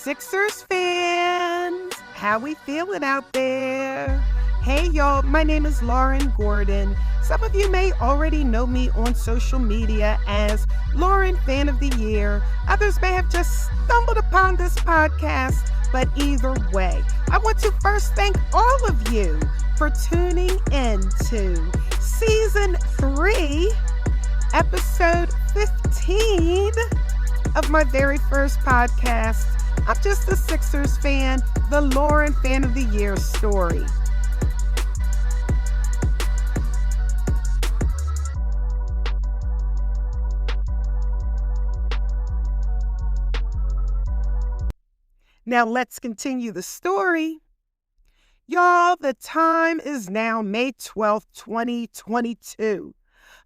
Sixers fans, how we feeling out there? Hey y'all, my name is Lauren Gordon. Some of you may already know me on social media as Lauren Fan of the Year. Others may have just stumbled upon this podcast, but either way, I want to first thank all of you for tuning in to Season 3, Episode 15 of my very first podcast. I'm just a Sixers fan, the Lauren Fan of the Year story. Now let's continue the story. Y'all, the time is now May 12th, 2022.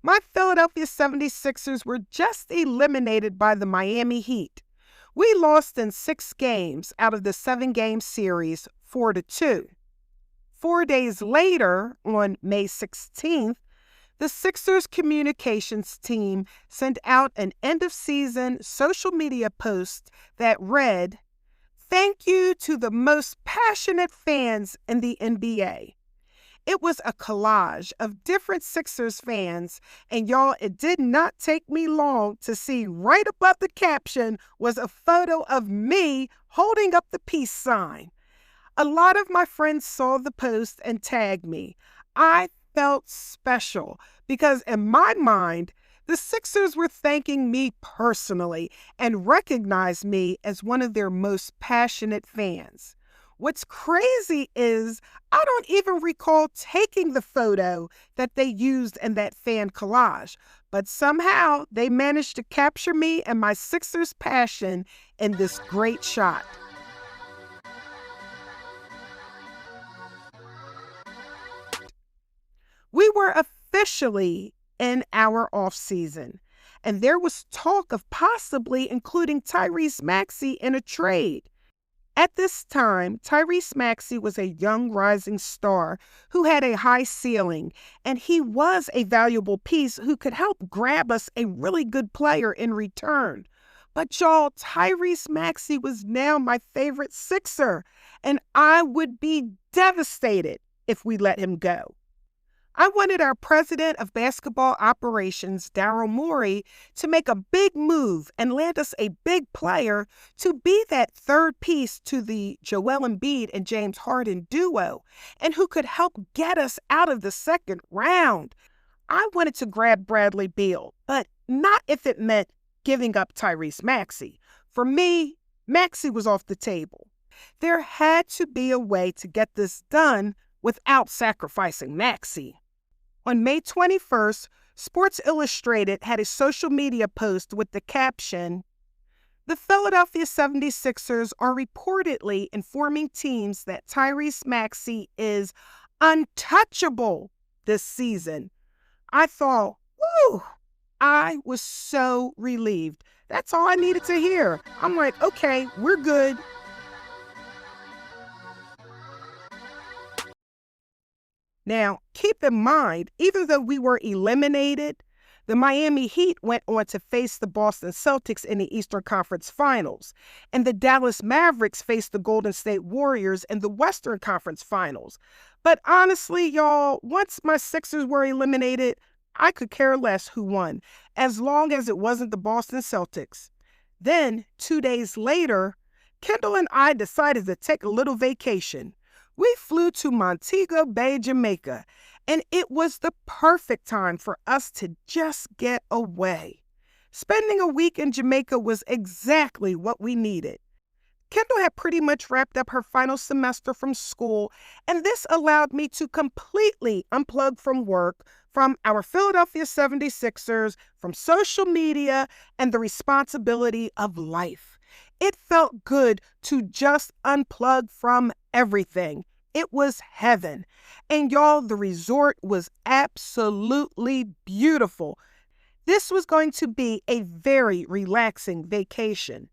My Philadelphia 76ers were just eliminated by the Miami Heat. We lost in 6 games out of the 7-game series, 4-2. 4 days later, on May 16th, the Sixers communications team sent out an end-of-season social media post that read, "Thank you to the most passionate fans in the NBA." It was a collage of different Sixers fans, and y'all, it did not take me long to see right above the caption was a photo of me holding up the peace sign. A lot of my friends saw the post and tagged me. I felt special because in my mind, the Sixers were thanking me personally and recognized me as one of their most passionate fans. What's crazy is I don't even recall taking the photo that they used in that fan collage, but somehow they managed to capture me and my Sixers passion in this great shot. We were officially in our offseason, and there was talk of possibly including Tyrese Maxey in a trade. At this time, Tyrese Maxey was a young rising star who had a high ceiling, and he was a valuable piece who could help grab us a really good player in return. But y'all, Tyrese Maxey was now my favorite Sixer, and I would be devastated if we let him go. I wanted our president of basketball operations, Daryl Morey, to make a big move and land us a big player to be that third piece to the Joel Embiid and James Harden duo, and who could help get us out of the second round. I wanted to grab Bradley Beal, but not if it meant giving up Tyrese Maxey. For me, Maxey was off the table. There had to be a way to get this done without sacrificing Maxey. On May 21st, Sports Illustrated had a social media post with the caption, "The Philadelphia 76ers are reportedly informing teams that Tyrese Maxey is untouchable this season." I thought, woo, I was so relieved. That's all I needed to hear. I'm like, okay, we're good. Now, keep in mind, even though we were eliminated, the Miami Heat went on to face the Boston Celtics in the Eastern Conference Finals, and the Dallas Mavericks faced the Golden State Warriors in the Western Conference Finals. But honestly, y'all, once my Sixers were eliminated, I could care less who won, as long as it wasn't the Boston Celtics. Then, 2 days later, Kendall and I decided to take a little vacation. We flew to Montego Bay, Jamaica, and it was the perfect time for us to just get away. Spending a week in Jamaica was exactly what we needed. Kendall had pretty much wrapped up her final semester from school, and this allowed me to completely unplug from work, from our Philadelphia 76ers, from social media, and the responsibility of life. It felt good to just unplug from everything. It was heaven. And y'all, the resort was absolutely beautiful. This was going to be a very relaxing vacation.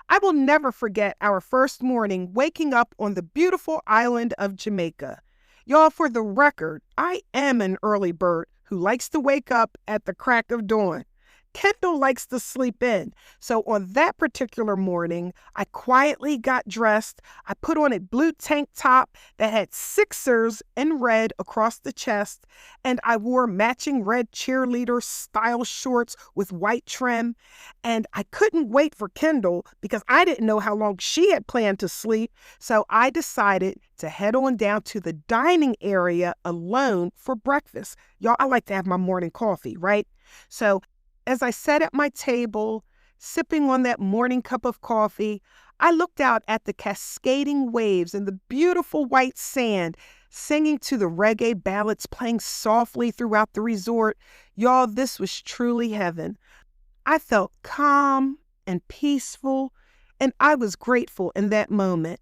I will never forget our first morning waking up on the beautiful island of Jamaica. Y'all, for the record, I am an early bird who likes to wake up at the crack of dawn. Kendall likes to sleep in. So on that particular morning, I quietly got dressed. I put on a blue tank top that had Sixers in red across the chest, and I wore matching red cheerleader style shorts with white trim. And I couldn't wait for Kendall because I didn't know how long she had planned to sleep. So I decided to head on down to the dining area alone for breakfast. Y'all, I like to have my morning coffee, right? So as I sat at my table, sipping on that morning cup of coffee, I looked out at the cascading waves and the beautiful white sand, singing to the reggae ballads playing softly throughout the resort. Y'all, this was truly heaven. I felt calm and peaceful, and I was grateful in that moment.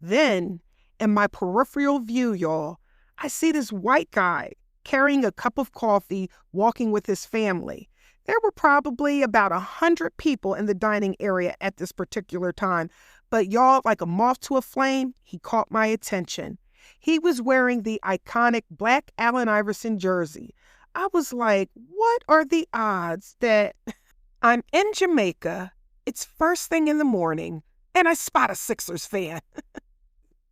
Then, in my peripheral view, y'all, I see this white guy carrying a cup of coffee, walking with his family. There were probably about 100 people in the dining area at this particular time, but y'all, like a moth to a flame, he caught my attention. He was wearing the iconic black Allen Iverson jersey. I was like, what are the odds that I'm in Jamaica, it's first thing in the morning, and I spot a Sixers fan?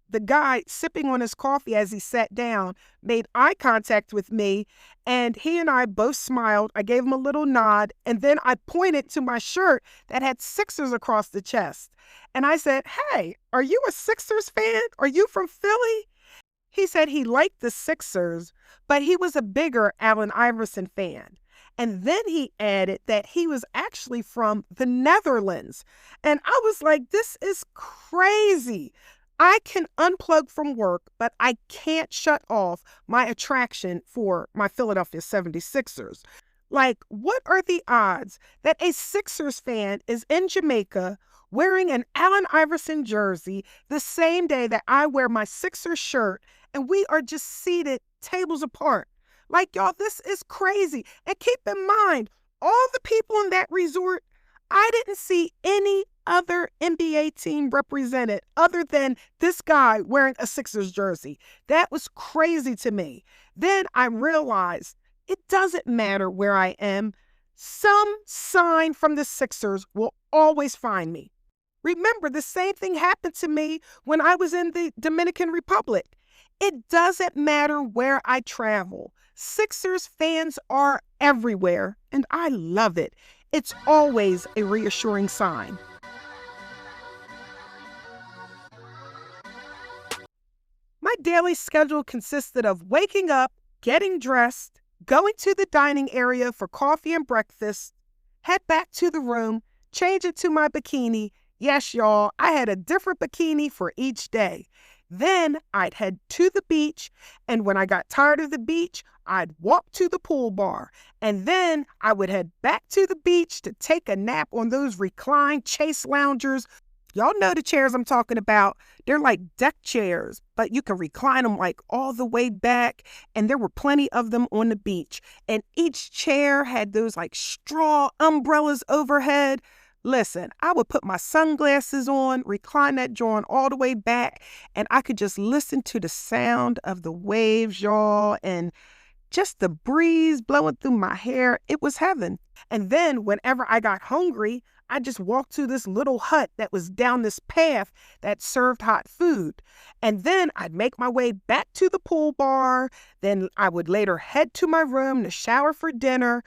The guy sipping on his coffee as he sat down made eye contact with me, and he and I both smiled. I gave him a little nod, and then I pointed to my shirt that had Sixers across the chest. And I said, "Hey, are you a Sixers fan? Are you from Philly?" He said he liked the Sixers, but he was a bigger Allen Iverson fan. And then he added that he was actually from the Netherlands. And I was like, this is crazy. I can unplug from work, but I can't shut off my attraction for my Philadelphia 76ers. Like, what are the odds that a Sixers fan is in Jamaica wearing an Allen Iverson jersey the same day that I wear my Sixers shirt, and we are just seated tables apart? Like, y'all, this is crazy. And keep in mind, all the people in that resort, I didn't see any other NBA team represented other than this guy wearing a Sixers jersey. That was crazy to me. Then I realized it doesn't matter where I am. Some sign from the Sixers will always find me. Remember, the same thing happened to me when I was in the Dominican Republic. It doesn't matter where I travel. Sixers fans are everywhere, and I love it. It's always a reassuring sign. My daily schedule consisted of waking up, getting dressed, going to the dining area for coffee and breakfast, head back to the room, change into my bikini. Yes, y'all, I had a different bikini for each day. Then I'd head to the beach, and when I got tired of the beach, I'd walk to the pool bar, and then I would head back to the beach to take a nap on those reclined chase loungers. Y'all know the chairs I'm talking about. They're like deck chairs, but you can recline them like all the way back, and there were plenty of them on the beach. And each chair had those like straw umbrellas overhead. Listen, I would put my sunglasses on, recline that joint all the way back, and I could just listen to the sound of the waves, y'all, and just the breeze blowing through my hair. It was heaven. And then whenever I got hungry, I just walked to this little hut that was down this path that served hot food. And then I'd make my way back to the pool bar. Then I would later head to my room to shower for dinner.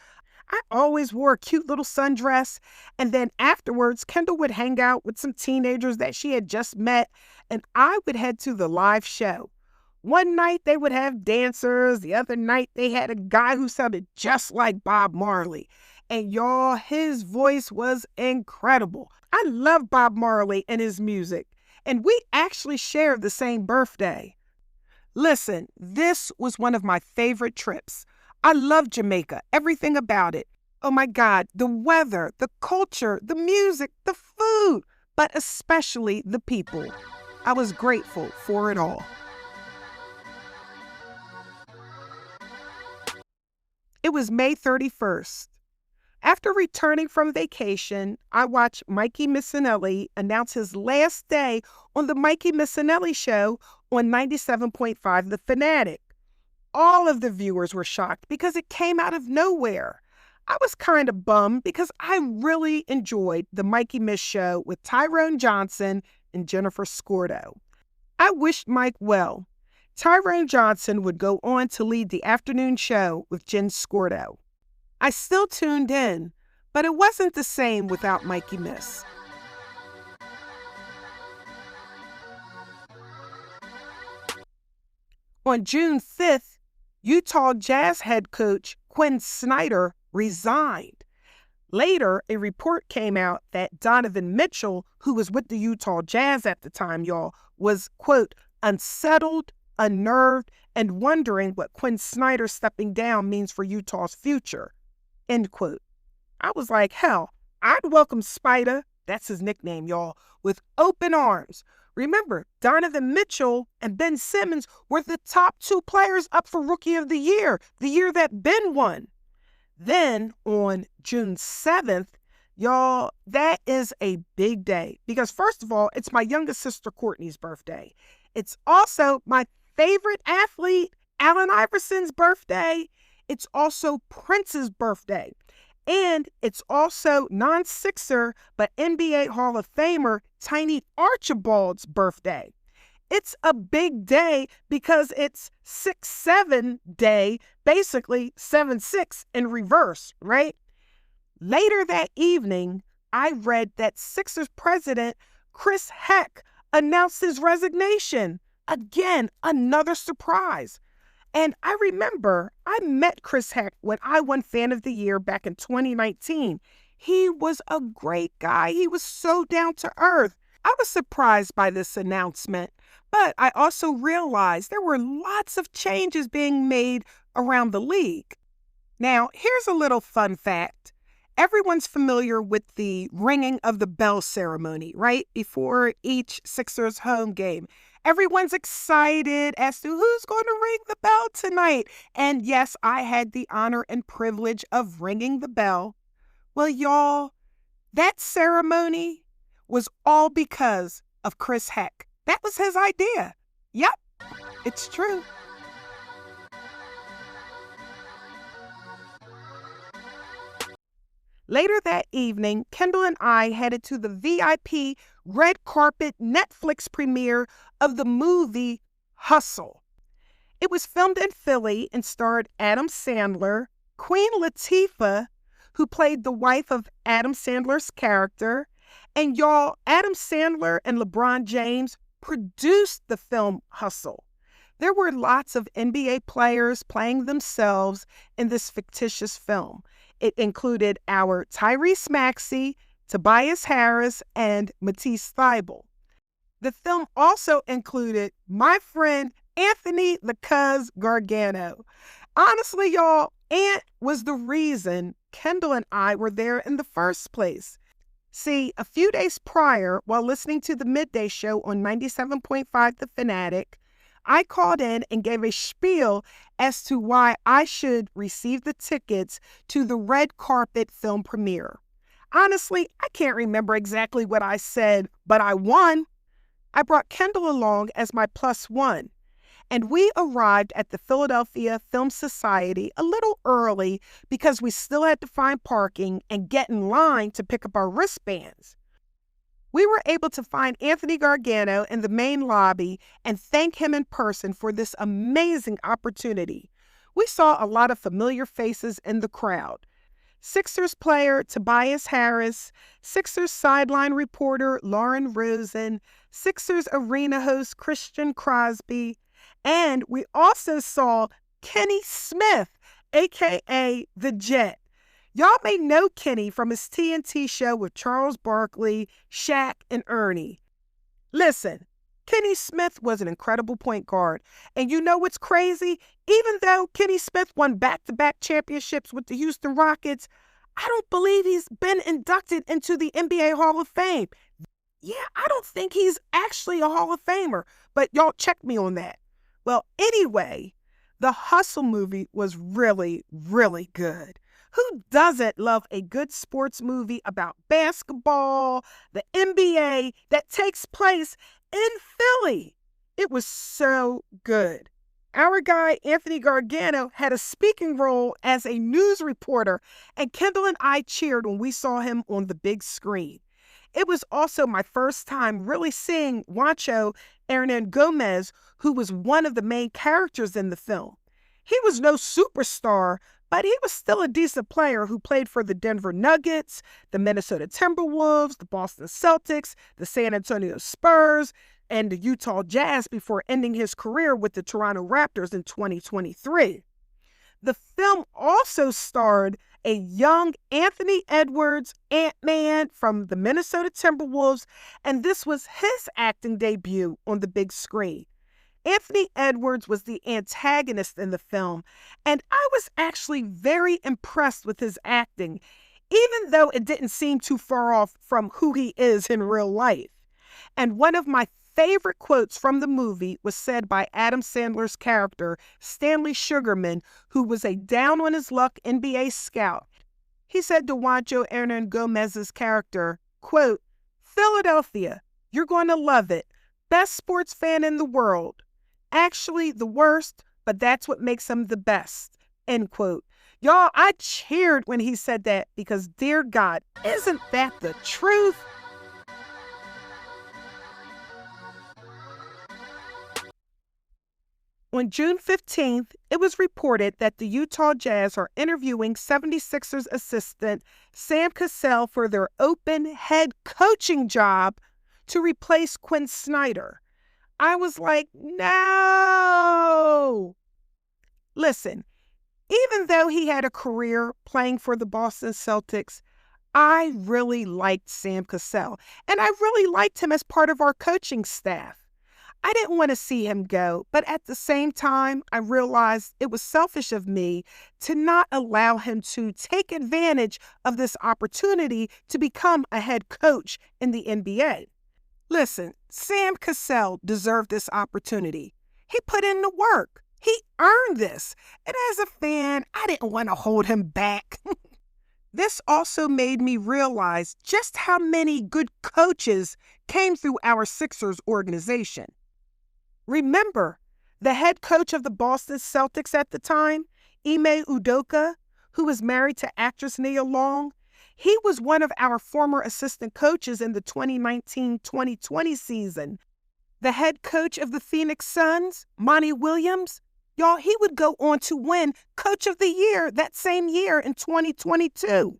I always wore a cute little sundress. And then afterwards, Kendall would hang out with some teenagers that she had just met, and I would head to the live show. One night they would have dancers. The other night they had a guy who sounded just like Bob Marley. And y'all, his voice was incredible. I love Bob Marley and his music. And we actually shared the same birthday. Listen, this was one of my favorite trips. I love Jamaica, everything about it. Oh my God, the weather, the culture, the music, the food, but especially the people. I was grateful for it all. It was May 31st. After returning from vacation, I watched Mikey Missinelli announce his last day on the Mikey Missinelli Show on 97.5 The Fanatic. All of the viewers were shocked because it came out of nowhere. I was kind of bummed because I really enjoyed the Mikey Miss show with Tyrone Johnson and Jennifer Scordo. I wished Mike well. Tyrone Johnson would go on to lead the afternoon show with Jen Scordo. I still tuned in, but it wasn't the same without Mikey Miss. On June 5th, Utah Jazz head coach Quinn Snyder resigned. Later, a report came out that Donovan Mitchell, who was with the Utah Jazz at the time, y'all, was, quote, unsettled, unnerved, and wondering what Quinn Snyder stepping down means for Utah's future, end quote. I was like, hell, I'd welcome Spider, that's his nickname, y'all, with open arms. Remember, Donovan Mitchell and Ben Simmons were the top two players up for Rookie of the year that Ben won. Then on June 7th, y'all, that is a big day because first of all, it's my youngest sister Courtney's birthday. It's also my favorite athlete, Allen Iverson's birthday. It's also Prince's birthday. And it's also non-Sixer, but NBA Hall of Famer Tiny Archibald's birthday. It's a big day because it's 6-7 day, basically 7-6 in reverse, right? Later that evening, I read that Sixers president Chris Heck announced his resignation. Again, another surprise. And I remember I met Chris Heck when I won Fan of the Year back in 2019. He was a great guy. He was so down to earth. I was surprised by this announcement, but I also realized there were lots of changes being made around the league. Now, here's a little fun fact. Everyone's familiar with the ringing of the bell ceremony, right? Before each Sixers home game. Everyone's excited as to who's going to ring the bell tonight. And yes, I had the honor and privilege of ringing the bell. Well, y'all, that ceremony was all because of Chris Heck. That was his idea. Yep, it's true. Later that evening, Kendall and I headed to the VIP red carpet Netflix premiere of the movie Hustle. It was filmed in Philly and starred Adam Sandler, Queen Latifah, who played the wife of Adam Sandler's character, and y'all, Adam Sandler and LeBron James produced the film Hustle. There were lots of NBA players playing themselves in this fictitious film. It included our Tyrese Maxey, Tobias Harris, and Matisse Thybulle. The film also included my friend Anthony the Cuz Gargano. Honestly, y'all, Ant was the reason Kendall and I were there in the first place. See, a few days prior, while listening to the midday show on 97.5 The Fanatic, I called in and gave a spiel as to why I should receive the tickets to the red carpet film premiere. Honestly, I can't remember exactly what I said, but I won. I brought Kendall along as my plus one, and we arrived at the Philadelphia Film Society a little early because we still had to find parking and get in line to pick up our wristbands. We were able to find Anthony Gargano in the main lobby and thank him in person for this amazing opportunity. We saw a lot of familiar faces in the crowd. Sixers player Tobias Harris, Sixers sideline reporter Lauren Rosen, Sixers arena host Christian Crosby, and we also saw Kenny Smith, a.k.a. The Jet. Y'all may know Kenny from his TNT show with Charles Barkley, Shaq, and Ernie. Listen, Kenny Smith was an incredible point guard. And you know what's crazy? Even though Kenny Smith won back-to-back championships with the Houston Rockets, I don't believe he's been inducted into the NBA Hall of Fame. Yeah, I don't think he's actually a Hall of Famer, but y'all check me on that. Well, anyway, the Hustle movie was really, really good. Who doesn't love a good sports movie about basketball, the NBA, that takes place in Philly? It was so good. our guy Anthony Gargano had a speaking role as a news reporter, and Kendall and I cheered when we saw him on the big screen. It was also my first time really seeing Juancho Hernan Gomez, who was one of the main characters in the film. He was no superstar, but he was still a decent player who played for the Denver Nuggets, the Minnesota Timberwolves, the Boston Celtics, the San Antonio Spurs, and the Utah Jazz before ending his career with the Toronto Raptors in 2023. The film also starred a young Anthony Edwards, Ant-Man from the Minnesota Timberwolves, and this was his acting debut on the big screen. Anthony Edwards was the antagonist in the film, and I was actually very impressed with his acting, even though it didn't seem too far off from who he is in real life. And one of my favorite quotes from the movie was said by Adam Sandler's character, Stanley Sugarman, who was a down-on-his-luck NBA scout. He said to Juancho Hernan Gomez's character, quote, "Philadelphia, you're going to love it. Best sports fan in the world. Actually, the worst, but that's what makes him the best," end quote. Y'all, I cheered when he said that because, dear God, isn't that the truth? On June 15th, it was reported that the Utah Jazz are interviewing 76ers assistant Sam Cassell for their open head coaching job to replace Quinn Snyder. I was like, no! Listen, even though he had a career playing for the Boston Celtics, I really liked Sam Cassell, and I really liked him as part of our coaching staff. I didn't want to see him go, but at the same time, I realized it was selfish of me to not allow him to take advantage of this opportunity to become a head coach in the NBA. Listen, Sam Cassell deserved this opportunity. He put in the work. He earned this. And as a fan, I didn't want to hold him back. This also made me realize just how many good coaches came through our Sixers organization. Remember, the head coach of the Boston Celtics at the time, Ime Udoka, who was married to actress Nia Long, he was one of our former assistant coaches in the 2019-2020 season. The head coach of the Phoenix Suns, Monty Williams, y'all, he would go on to win Coach of the Year that same year in 2022.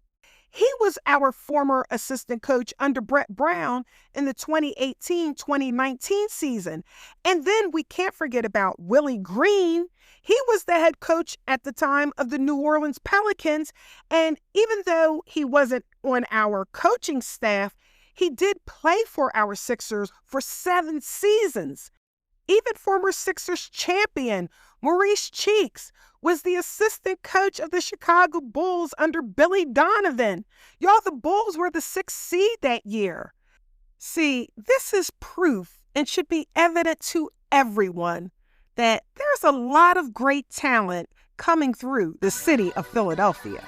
He was our former assistant coach under Brett Brown in the 2018-2019 season. And then we can't forget about Willie Green. He was the head coach at the time of the New Orleans Pelicans. And even though he wasn't on our coaching staff, he did play for our Sixers for 7 seasons. Even former Sixers champion Maurice Cheeks was the assistant coach of the Chicago Bulls under Billy Donovan. Y'all, the Bulls were the 6th seed that year. See, this is proof and should be evident to everyone that there's a lot of great talent coming through the city of Philadelphia.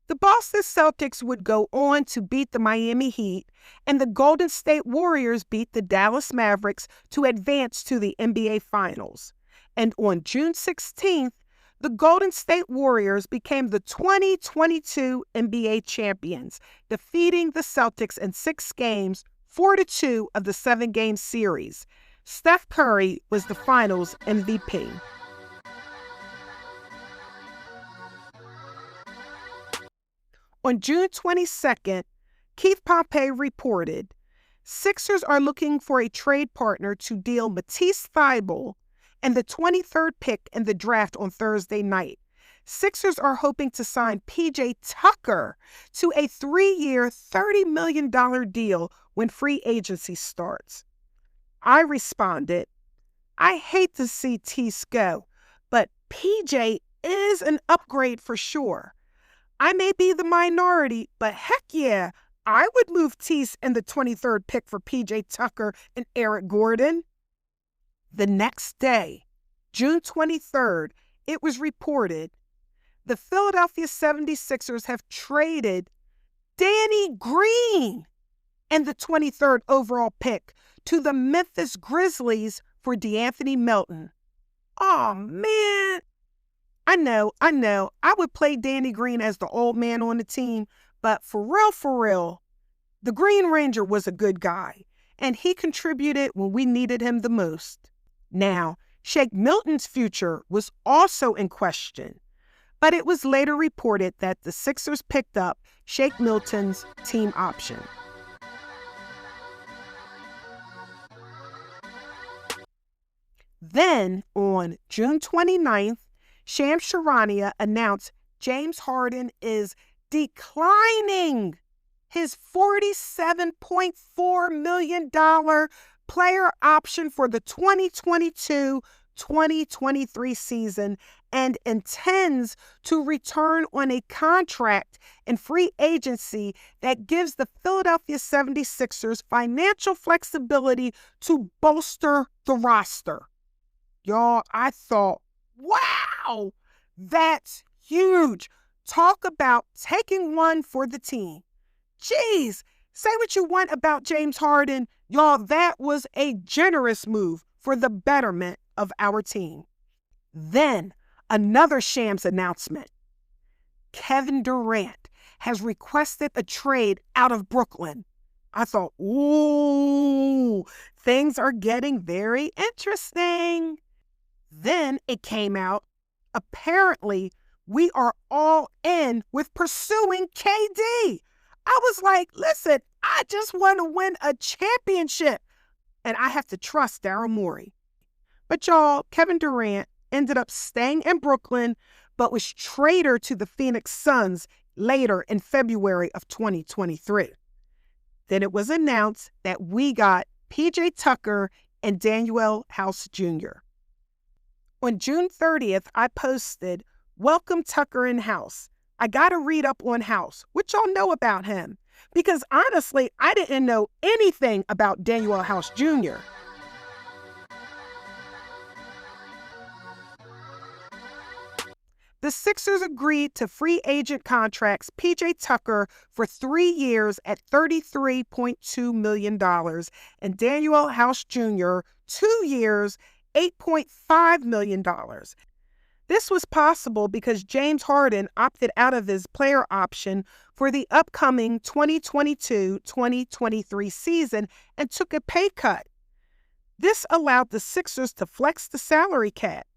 The Boston Celtics would go on to beat the Miami Heat, and the Golden State Warriors beat the Dallas Mavericks to advance to the NBA Finals. And on June 16th, the Golden State Warriors became the 2022 NBA champions, defeating the Celtics in 6 games, 4-2 of the 7-game series. Steph Curry was the Finals MVP. On June 22nd, Keith Pompey reported, Sixers are looking for a trade partner to deal Matisse Thybulle and the 23rd pick in the draft on Thursday night. Sixers are hoping to sign P.J. Tucker to a 3-year, $30 million deal when free agency starts. I responded, I hate to see Tease go, but P.J. is an upgrade for sure. I may be the minority, but heck yeah, I would move Tease and the 23rd pick for P.J. Tucker and Eric Gordon. The next day, June 23rd, it was reported the Philadelphia 76ers have traded Danny Green and the 23rd overall pick to the Memphis Grizzlies for DeAnthony Melton. Oh, man. I know. I would play Danny Green as the old man on the team, but for real, the Green Ranger was a good guy, and he contributed when we needed him the most. Now, Shake Milton's future was also in question, but it was later reported that the Sixers picked up Shake Milton's team option. Then, on June 29th, Shams Charania announced James Harden is declining his $47.4 million player option for the 2022-2023 season and intends to return on a contract in free agency that gives the Philadelphia 76ers financial flexibility to bolster the roster. Y'all, I thought, wow, that's huge. Talk about taking one for the team. Jeez, say what you want about James Harden. Y'all, that was a generous move for the betterment of our team. Then, another Shams announcement. Kevin Durant has requested a trade out of Brooklyn. I thought, ooh, things are getting very interesting. Then it came out, apparently, we are all in with pursuing KD. I was like, listen, I just want to win a championship, and I have to trust Daryl Morey. But y'all, Kevin Durant ended up staying in Brooklyn, but was traded to the Phoenix Suns later in February of 2023. Then it was announced that we got PJ Tucker and Daniel House Jr. On June 30th, I posted, "Welcome Tucker in House. I got to read up on House. What y'all know about him?" Because honestly, I didn't know anything about Daniel House Jr. The Sixers agreed to free agent contracts PJ Tucker for 3 years at $33.2 million and Daniel House Jr. 2 years, $8.5 million. This was possible because James Harden opted out of his player option for the upcoming 2022-2023 season and took a pay cut. This allowed the Sixers to flex the salary cap.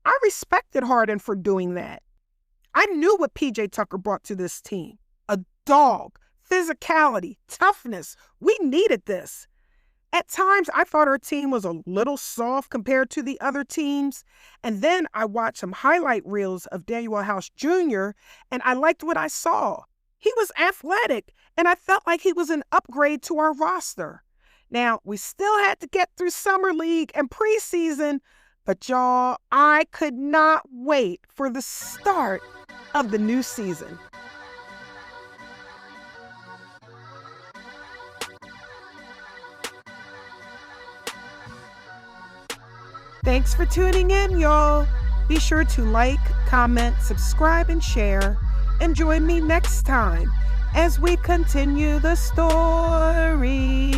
I respected Harden for doing that. I knew what PJ Tucker brought to this team. A dog, physicality, toughness. We needed this. At times, I thought our team was a little soft compared to the other teams. And then I watched some highlight reels of Daniel House Jr., and I liked what I saw. He was athletic, and I felt like he was an upgrade to our roster. Now, we still had to get through Summer League and preseason, but y'all, I could not wait for the start of the new season. Thanks for tuning in, y'all. Be sure to like, comment, subscribe, and share. And join me next time as we continue the story.